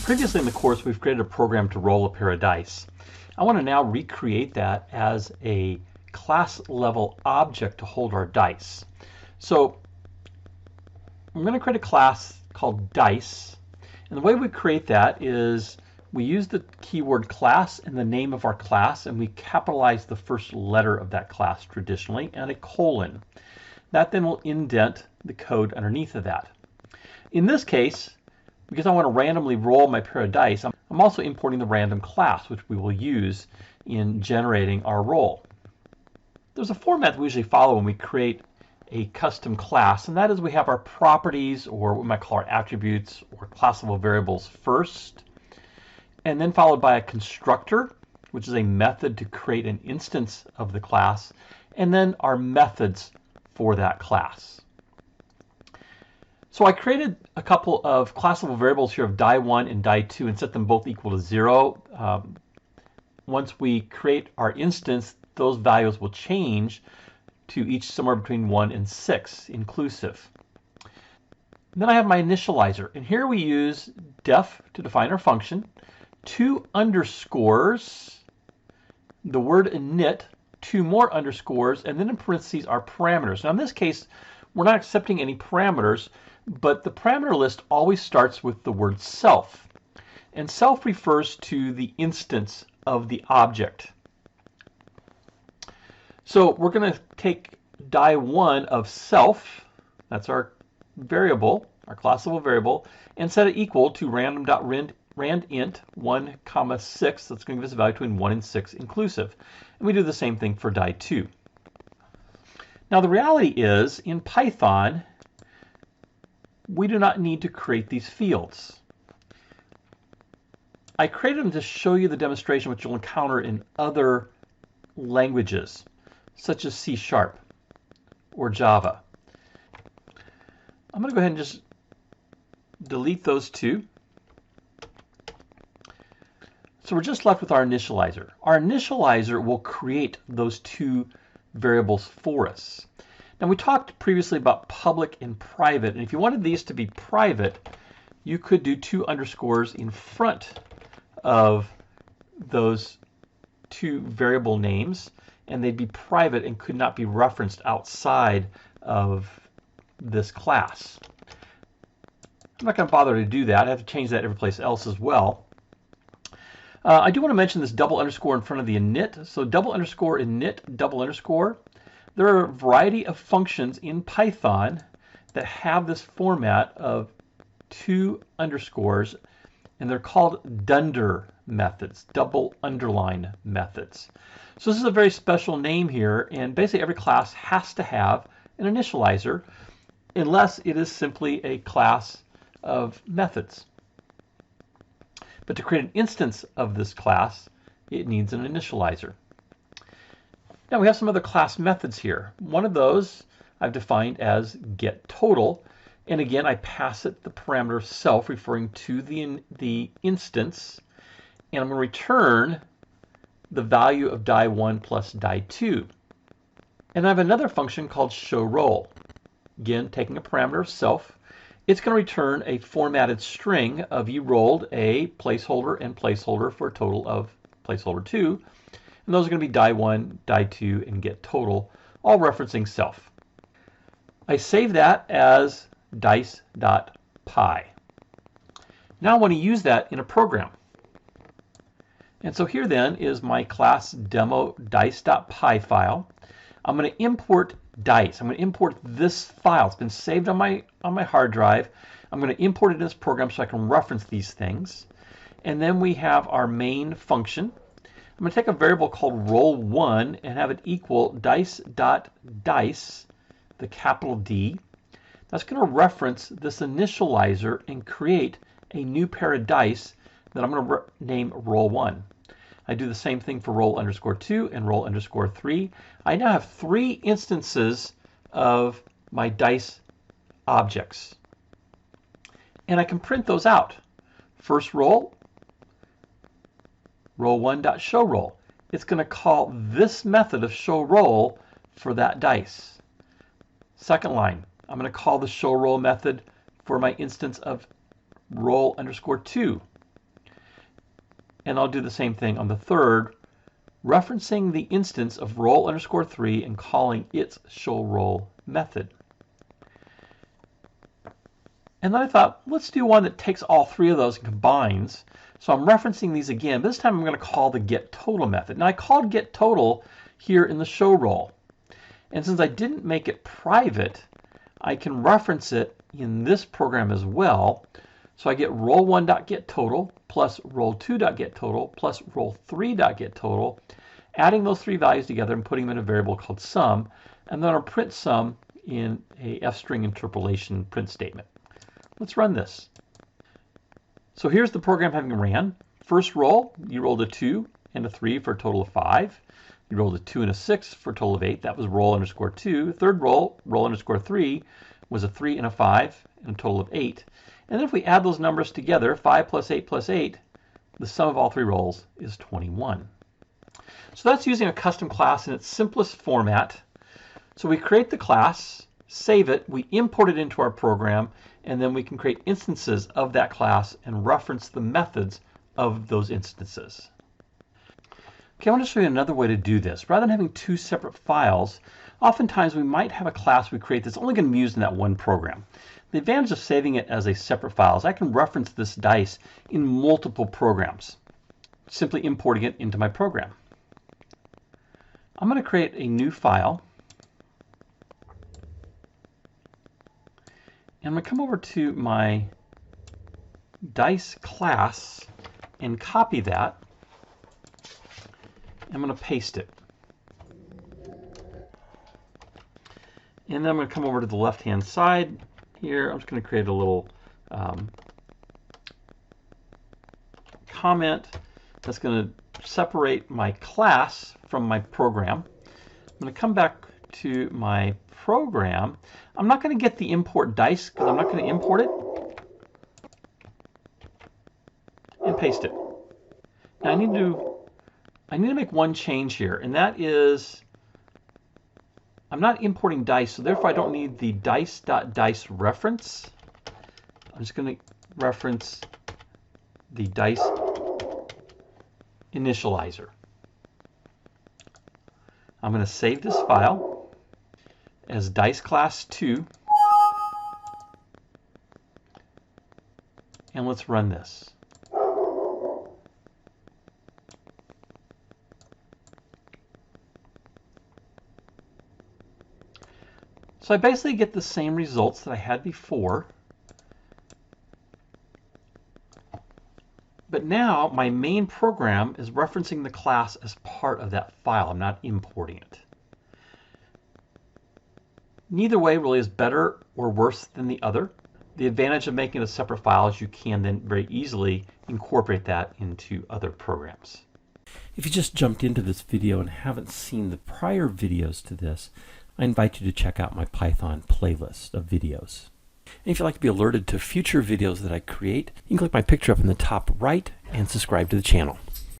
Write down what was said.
Previously in the course, we've created a program to roll a pair of dice. I want to now recreate that as a class level object to hold our dice. So I'm going to create a class called dice. And the way we create that is we use the keyword class in the name of our class, and we capitalize the first letter of that class traditionally, and a colon. That then will indent the code underneath of that. In this case, because I want to randomly roll my pair of dice, I'm also importing the random class, which we will use in generating our roll. There's a format that we usually follow when we create a custom class, and that is we have our properties, or what we might call our attributes or classable variables first, and then followed by a constructor, which is a method to create an instance of the class, and then our methods for that class. So I created a couple of classable variables here of die1 and die2 and set them both equal to 0. Once we create our instance, those values will change to each somewhere between 1 and 6 inclusive. And then I have my initializer, and here we use def to define our function, 2 underscores, the word init, 2 more underscores, and then in parentheses our parameters. Now in this case, we're not accepting any parameters, but the parameter list always starts with the word self. And self refers to the instance of the object. So we're going to take die1 of self, that's our variable, our classable variable, and set it equal to randint 1, 6. That's going to give us a value between 1 and 6 inclusive. And we do the same thing for die2. Now the reality is, in Python, we do not need to create these fields. I created them to show you the demonstration which you'll encounter in other languages, such as C# or Java. I'm going to go ahead and just delete those two. So we're just left with our initializer. Our initializer will create those 2 variables for us. Now we talked previously about public and private, and if you wanted these to be private, you could do 2 underscores in front of those 2 variable names, and they'd be private and could not be referenced outside of this class. I'm not going to bother to do that. I have to change that every place else as well. I do want to mention this double underscore in front of the init. So double underscore init, double underscore. There are a variety of functions in Python that have this format of 2 underscores, and they're called dunder methods, double underline methods. So this is a very special name here, and basically every class has to have an initializer unless it is simply a class of methods. But to create an instance of this class, it needs an initializer. Now we have some other class methods here. One of those I've defined as getTotal, and again I pass it the parameter self referring to the instance, and I'm going to return the value of die1 plus die2. And I have another function called showRoll. Again, taking a parameter of self, it's going to return a formatted string of you rolled a placeholder and placeholder for a total of placeholder 2. And those are going to be die1, die2, and getTotal, all referencing self. I save that as dice.py. Now I want to use that in a program. And so here then is my class demo dice.py file. I'm going to import dice. I'm going to import this file. It's been saved on my hard drive. I'm going to import it in this program so I can reference these things. And then we have our main function. I'm going to take a variable called roll1 and have it equal dice.dice, the capital D. That's going to reference this initializer and create a new pair of dice that I'm going to name roll1. I do the same thing for roll underscore 2 and roll underscore 3. I now have 3 instances of my dice objects. And I can print those out. First roll, roll1.showRoll. It's going to call this method of showRoll for that dice. Second line, I'm going to call the showRoll method for my instance of roll underscore 2. And I'll do the same thing on the third, referencing the instance of roll_3 and calling its showRoll method. And then I thought, let's do one that takes all three of those and combines. So I'm referencing these again. This time I'm going to call the getTotal method. Now I called getTotal here in the showRoll. And since I didn't make it private, I can reference it in this program as well. So I get roll1.getTotal plus roll2.getTotal plus roll3.getTotal, adding those three values together and putting them in a variable called sum, and then I'll print sum in a f-string interpolation print statement. Let's run this. So here's the program having ran. First roll, you rolled a 2 and a 3 for a total of 5. You rolled a 2 and a 6 for a total of 8. That was roll_2. Third roll, roll_3, was a 3 and a 5 and a total of 8. And then if we add those numbers together, 5 plus 8 plus 8, the sum of all three rolls is 21. So that's using a custom class in its simplest format. So we create the class, save it, we import it into our program, and then we can create instances of that class and reference the methods of those instances. Okay, I want to show you another way to do this. Rather than having two separate files, oftentimes we might have a class we create that's only going to be used in that one program. The advantage of saving it as a separate file is I can reference this dice in multiple programs, simply importing it into my program. I'm going to create a new file. And I'm going to come over to my dice class and copy that. I'm going to paste it. And then I'm going to come over to the left-hand side here. I'm just going to create a little comment that's going to separate my class from my program. I'm going to come back to my program. I'm not going to get the import dice because I'm not going to import it, and paste it. Now I need to make one change here, and that is I'm not importing dice, so therefore I don't need the dice.dice reference. I'm just going to reference the dice initializer. I'm going to save this file as dice class 2, and let's run this. So I basically get the same results that I had before, but now my main program is referencing the class as part of that file. I'm not importing it. Neither way really is better or worse than the other. The advantage of making it a separate file is you can then very easily incorporate that into other programs. If you just jumped into this video and haven't seen the prior videos to this, I invite you to check out my Python playlist of videos. And if you'd like to be alerted to future videos that I create, you can click my picture up in the top right and subscribe to the channel.